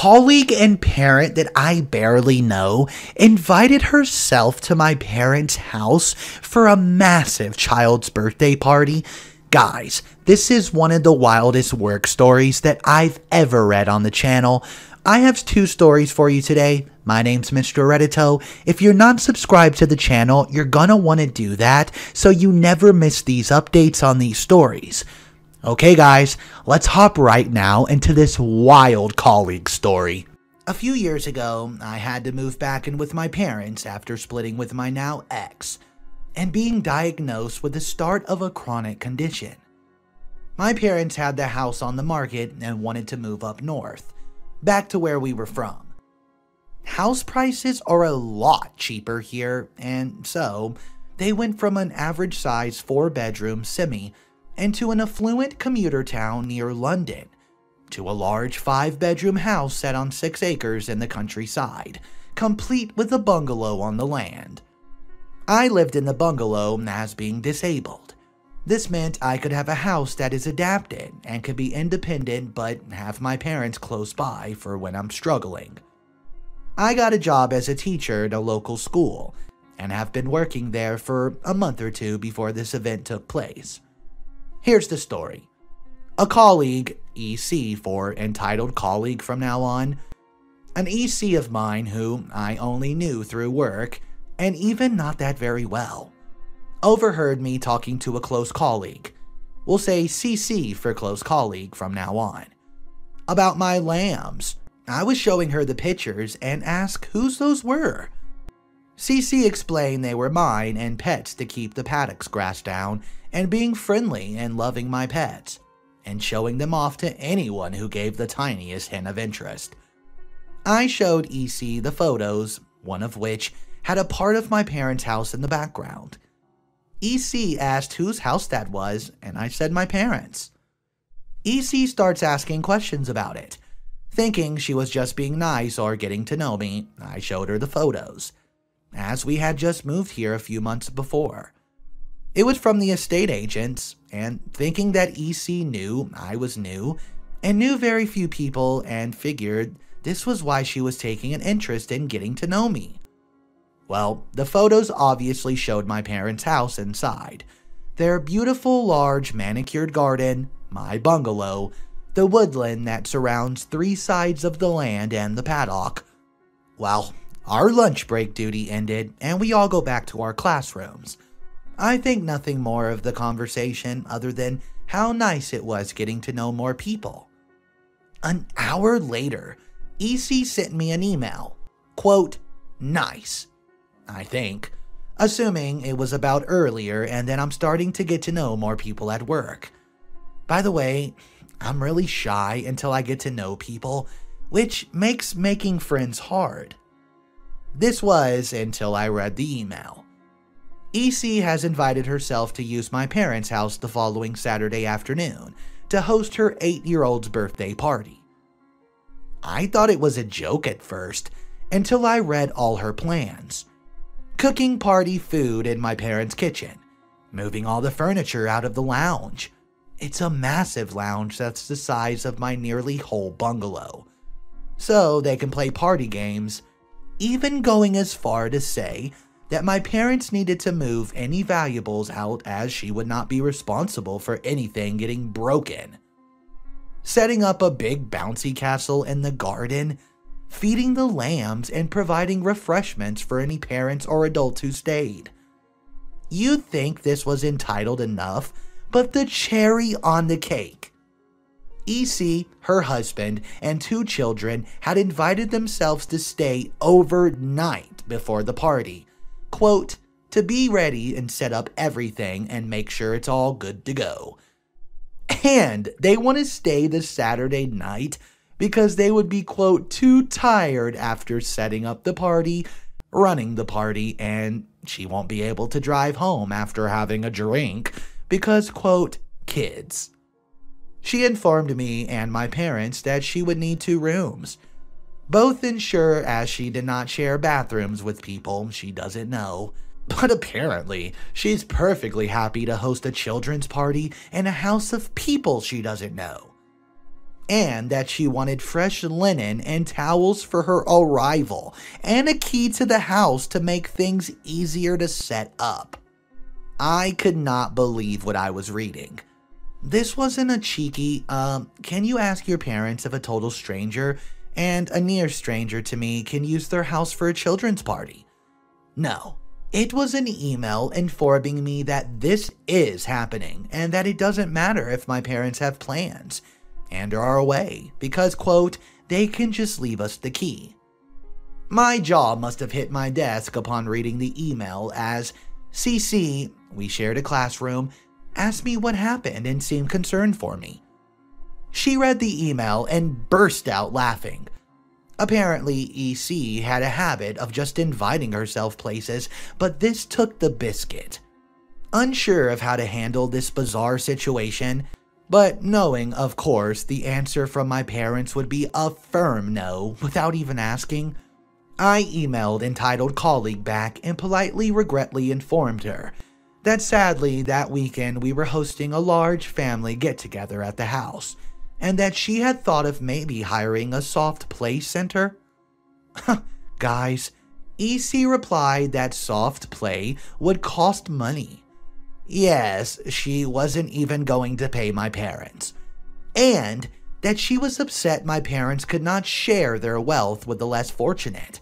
colleague and parent that I barely know invited herself to my parents' house for a massive child's birthday party. Guys, this is one of the wildest work stories that I've ever read on the channel. I have 2 stories for you today. My name's Mr. Reddito. If you're not subscribed to the channel, you're gonna want to do that so you never miss these updates on these stories. Okay guys, let's hop right now into this wild colleague story. A few years ago, I had to move back in with my parents after splitting with my now ex, and being diagnosed with the start of a chronic condition. My parents had the house on the market and wanted to move up north, back to where we were from. House prices are a lot cheaper here, and so they went from an average size 4-bedroom semi into an affluent commuter town near London, to a large 5-bedroom house set on 6 acres in the countryside, complete with a bungalow on the land. I lived in the bungalow as being disabled. This meant I could have a house that is adapted and could be independent but have my parents close by for when I'm struggling. I got a job as a teacher at a local school and have been working there for a month or 2 before this event took place. Here's the story. A colleague, EC for entitled colleague from now on, an EC of mine who I only knew through work, and even not that very well, overheard me talking to a close colleague, we'll say CC for close colleague from now on, about my lambs. I was showing her the pictures and asked whose those were. CC explained they were mine and pets to keep the paddocks grass down and being friendly and loving my pets, and showing them off to anyone who gave the tiniest hint of interest. I showed EC the photos, one of which had a part of my parents' house in the background. EC asked whose house that was, and I said my parents'. EC starts asking questions about it. Thinking she was just being nice or getting to know me, I showed her the photos, as we had just moved here a few months before. It was from the estate agents, and thinking that EC knew I was new and knew very few people and figured this was why she was taking an interest in getting to know me. Well, the photos obviously showed my parents' house inside, their beautiful large manicured garden, my bungalow, the woodland that surrounds 3 sides of the land and the paddock. Well, our lunch break duty ended and we all go back to our classrooms. I think nothing more of the conversation other than how nice it was getting to know more people. An hour later, EC sent me an email, quote, nice, I think, assuming it was about earlier and then I'm starting to get to know more people at work. By the way, I'm really shy until I get to know people, which makes making friends hard. This was until I read the email. EC has invited herself to use my parents' house the following Saturday afternoon to host her 8-year-old's birthday party. I thought it was a joke at first until I read all her plans. Cooking party food in my parents' kitchen, moving all the furniture out of the lounge. It's a massive lounge that's the size of my nearly whole bungalow, so they can play party games, even going as far to say that my parents needed to move any valuables out as she would not be responsible for anything getting broken. Setting up a big bouncy castle in the garden, feeding the lambs and providing refreshments for any parents or adults who stayed. You'd think this was entitled enough, but the cherry on the cake. EC, her husband, and 2 children had invited themselves to stay overnight before the party, quote, to be ready and set up everything and make sure it's all good to go. And they want to stay the Saturday night because they would be, quote, too tired after setting up the party, running the party, and she won't be able to drive home after having a drink because, quote, kids. She informed me and my parents that she would need 2 rooms, both ensure as she did not share bathrooms with people she doesn't know. But apparently, she's perfectly happy to host a children's party in a house of people she doesn't know. and that she wanted fresh linen and towels for her arrival, and a key to the house to make things easier to set up. I could not believe what I was reading. This wasn't a cheeky, can you ask your parents if a total stranger and a near stranger to me can use their house for a children's party? No, it was an email informing me that this is happening and that it doesn't matter if my parents have plans and are away because, quote, they can just leave us the key. My jaw must have hit my desk upon reading the email as CC, we shared a classroom, asked me what happened and seemed concerned for me. She read the email and burst out laughing. Apparently, EC had a habit of just inviting herself places, but this took the biscuit. Unsure of how to handle this bizarre situation, but knowing, of course, the answer from my parents would be a firm no without even asking, I emailed entitled colleague back and politely regretfully informed her that sadly that weekend we were hosting a large family get-together at the house, and that she had thought of maybe hiring a soft play center. Guys, EC replied that soft play would cost money. Yes, she wasn't even going to pay my parents. And that she was upset my parents could not share their wealth with the less fortunate,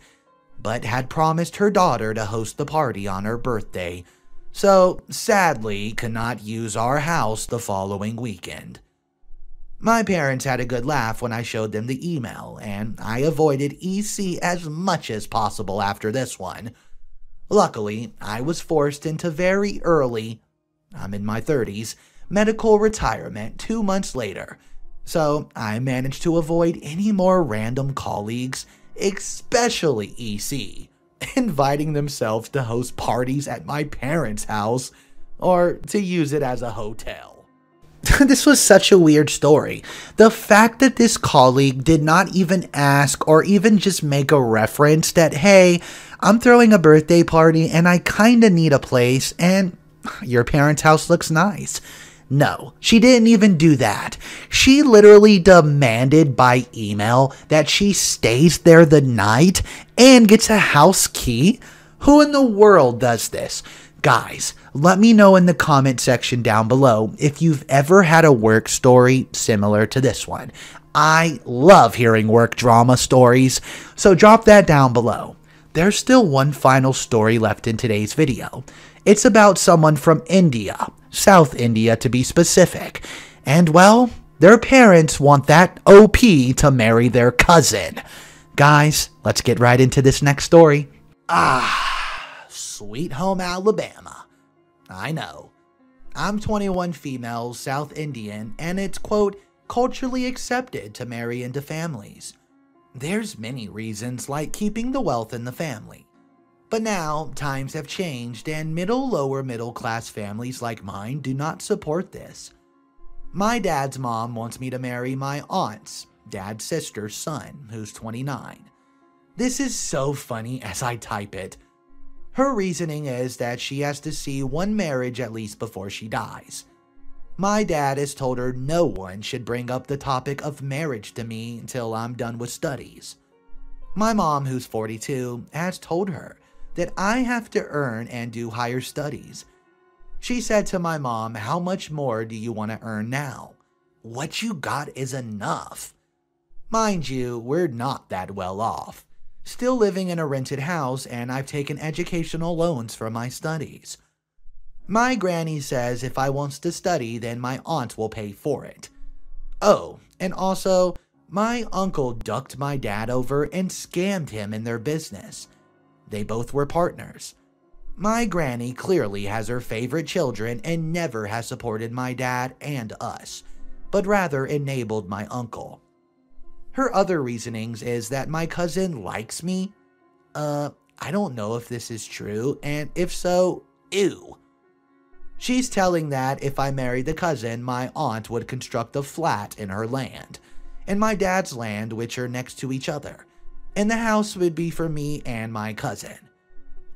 but had promised her daughter to host the party on her birthday, so sadly could not use our house the following weekend. My parents had a good laugh when I showed them the email, and I avoided EC as much as possible after this one. Luckily, I was forced into very early, I'm in my 30s, medical retirement 2 months later, so I managed to avoid any more random colleagues, especially EC, inviting themselves to host parties at my parents' house or to use it as a hotel. This was such a weird story. The fact that this colleague did not even ask or even just make a reference that, hey, I'm throwing a birthday party and I kinda need a place and your parents' house looks nice. No, she didn't even do that. She literally demanded by email that she stays there the night and gets a house key? Who in the world does this? Guys, let me know in the comment section down below if you've ever had a work story similar to this one. I love hearing work drama stories, so drop that down below. There's still one final story left in today's video. It's about someone from India, South India to be specific, and well, their parents want that OP to marry their cousin. Guys, let's get right into this next story. Sweet home Alabama. I know. I'm 21 female, South Indian, and it's, quote, culturally accepted to marry into families. There's many reasons like keeping the wealth in the family. But now, times have changed and lower middle class families like mine do not support this. My dad's mom wants me to marry my aunt's, dad's sister's son, who's 29. This is so funny as I type it. Her reasoning is that she has to see one marriage at least before she dies. My dad has told her no one should bring up the topic of marriage to me until I'm done with studies. My mom, who's 42, has told her that I have to earn and do higher studies. She said to my mom, how much more do you want to earn now? What you got is enough. Mind you, we're not that well off. Still living in a rented house, and I've taken educational loans for my studies. My granny says if I wants to study, then my aunt will pay for it. Oh, and also, my uncle ducked my dad over and scammed him in their business. They both were partners. My granny clearly has her favorite children and never has supported my dad and us, but rather enabled my uncle. Her other reasonings is that my cousin likes me. I don't know if this is true, and if so, ew. She's telling that if I married the cousin, my aunt would construct a flat in her land, and my dad's land, which are next to each other, and the house would be for me and my cousin.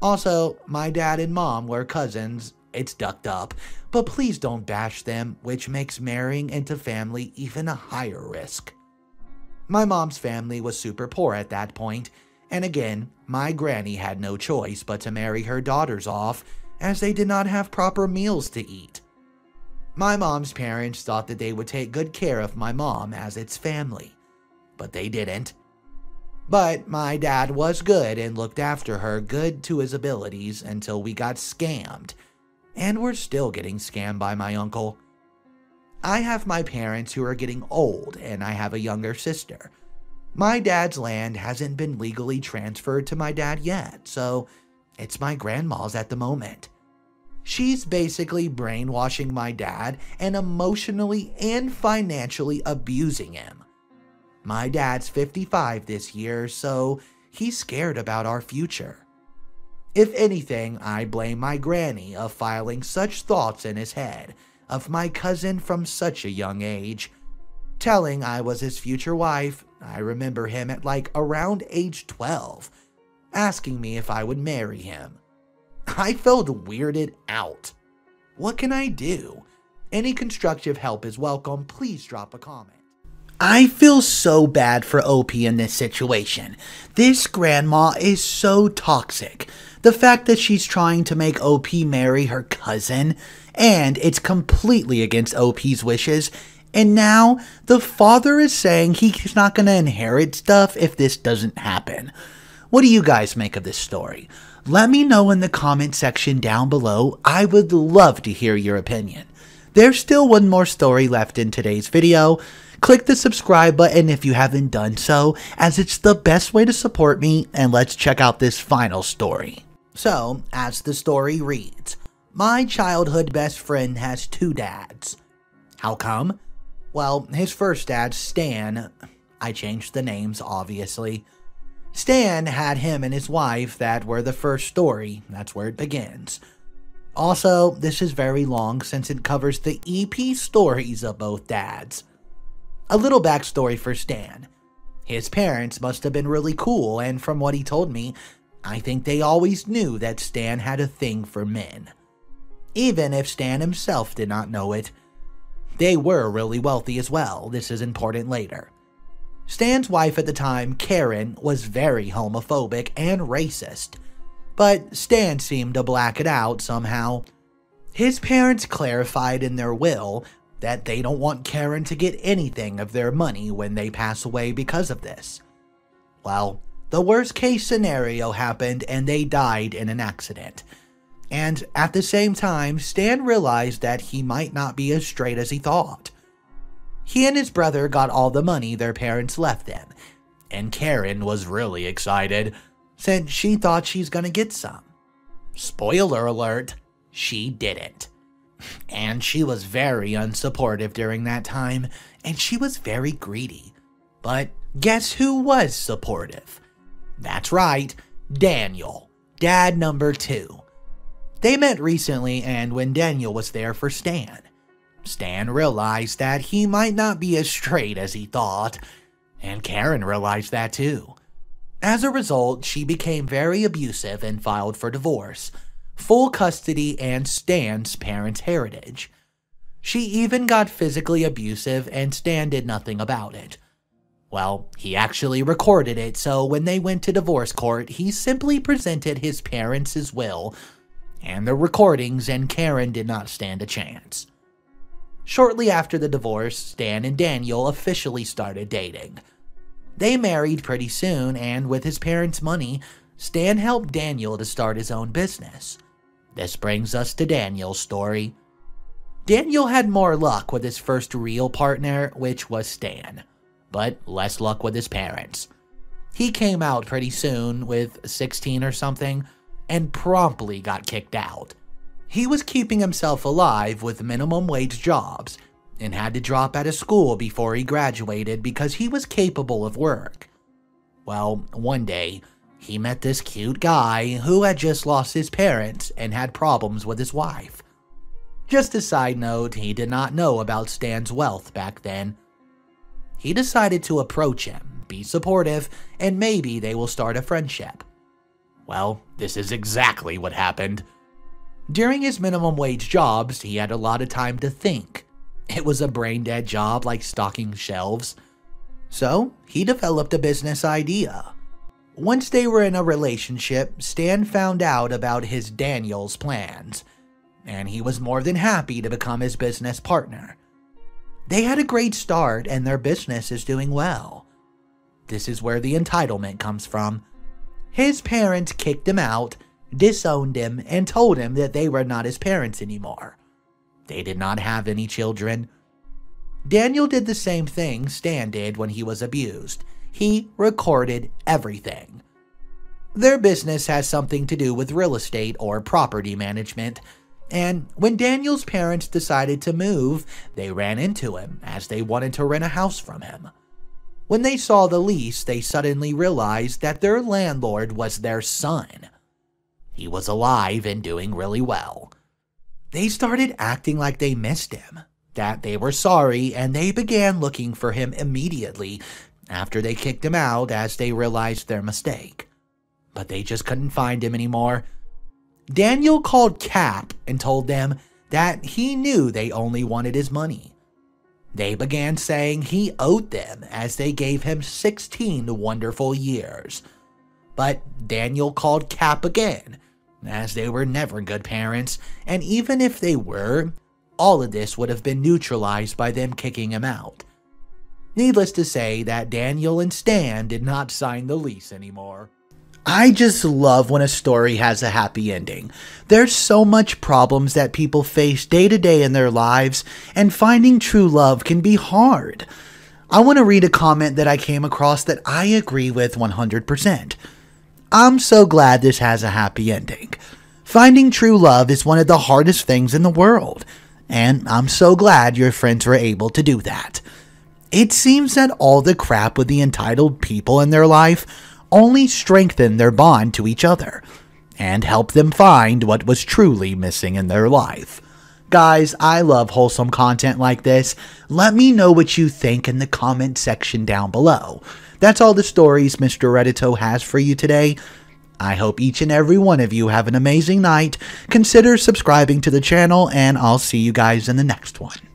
Also, my dad and mom were cousins, it's ducked up, but please don't bash them, which makes marrying into family even a higher risk. My mom's family was super poor at that point, and again, my granny had no choice but to marry her daughters off as they did not have proper meals to eat. My mom's parents thought that they would take good care of my mom as its family, but they didn't. But my dad was good and looked after her good to his abilities until we got scammed, and we're still getting scammed by my uncle. I have my parents who are getting old, and I have a younger sister. My dad's land hasn't been legally transferred to my dad yet, so it's my grandma's at the moment. She's basically brainwashing my dad and emotionally and financially abusing him. My dad's 55 this year, so he's scared about our future. If anything, I blame my granny of filing such thoughts in his head of my cousin from such a young age. Telling I was his future wife, I remember him at like around age 12, asking me if I would marry him. I felt weirded out. What can I do? Any constructive help is welcome. Please drop a comment. I feel so bad for OP in this situation. This grandma is so toxic. The fact that she's trying to make OP marry her cousin, and it's completely against OP's wishes, and now the father is saying he's not going to inherit stuff if this doesn't happen. What do you guys make of this story? Let me know in the comment section down below. I would love to hear your opinion. There's still one more story left in today's video. Click the subscribe button if you haven't done so, as it's the best way to support me, and let's check out this final story. So, as the story reads, my childhood best friend has 2 dads. How come? Well, his first dad, Stan, I changed the names obviously. Stan had him and his wife that were the first story, that's where it begins. Also, this is very long since it covers the EP stories of both dads. A little backstory for Stan. His parents must have been really cool, and from what he told me, I think they always knew that Stan had a thing for men. Even if Stan himself did not know it. They were really wealthy as well, this is important later. Stan's wife at the time, Karen, was very homophobic and racist, but Stan seemed to black it out somehow. His parents clarified in their will that they don't want Karen to get anything of their money when they pass away because of this. Well, the worst case scenario happened and they died in an accident. And at the same time, Stan realized that he might not be as straight as he thought. He and his brother got all the money their parents left them, and Karen was really excited, since she thought she's gonna get some. Spoiler alert, she didn't. And she was very unsupportive during that time, and she was very greedy. But guess who was supportive? That's right, Daniel, dad number 2. They met recently, and when Daniel was there for Stan, Stan realized that he might not be as straight as he thought, and Karen realized that too. As a result, she became very abusive and filed for divorce, full custody, and Stan's parents' heritage. She even got physically abusive, and Stan did nothing about it. Well, he actually recorded it, so when they went to divorce court, he simply presented his parents' will and the recordings, and Karen did not stand a chance. Shortly after the divorce, Stan and Daniel officially started dating. They married pretty soon, and with his parents' money, Stan helped Daniel to start his own business. This brings us to Daniel's story. Daniel had more luck with his first real partner, which was Stan, but less luck with his parents. He came out pretty soon, with 16 or something, and promptly got kicked out. He was keeping himself alive with minimum wage jobs, and had to drop out of school before he graduated because he was capable of work. Well, one day, he met this cute guy who had just lost his parents and had problems with his wife. Just a side note, he did not know about Stan's wealth back then. He decided to approach him, be supportive, and maybe they will start a friendship. Well, this is exactly what happened. During his minimum wage jobs, he had a lot of time to think. It was a brain-dead job like stocking shelves. So he developed a business idea. Once they were in a relationship, Stan found out about his Daniel's plans, and he was more than happy to become his business partner. They had a great start and their business is doing well. This is where the entitlement comes from. His parents kicked him out, disowned him, and told him that they were not his parents anymore. They did not have any children. Daniel did the same thing Stan did when he was abused. He recorded everything. Their business has something to do with real estate or property management, and when Daniel's parents decided to move, they ran into him as they wanted to rent a house from him. When they saw the lease, they suddenly realized that their landlord was their son. He was alive and doing really well. They started acting like they missed him, that they were sorry, and they began looking for him immediately after they kicked him out as they realized their mistake. But they just couldn't find him anymore. Daniel called Cap and told them that he knew they only wanted his money. They began saying he owed them as they gave him 16 wonderful years. But Daniel called Cap again, as they were never good parents, and even if they were, all of this would have been neutralized by them kicking him out. Needless to say that Daniel and Stan did not sign the lease anymore. I just love when a story has a happy ending. There's so much problems that people face day to day in their lives, and finding true love can be hard. I want to read a comment that I came across that I agree with 100%. I'm so glad this has a happy ending. Finding true love is one of the hardest things in the world, and I'm so glad your friends were able to do that. It seems that all the crap with the entitled people in their life only strengthened their bond to each other, and helped them find what was truly missing in their life. Guys, I love wholesome content like this. Let me know what you think in the comment section down below. That's all the stories Mr. Reddito has for you today. I hope each and every one of you have an amazing night. Consider subscribing to the channel, and I'll see you guys in the next one.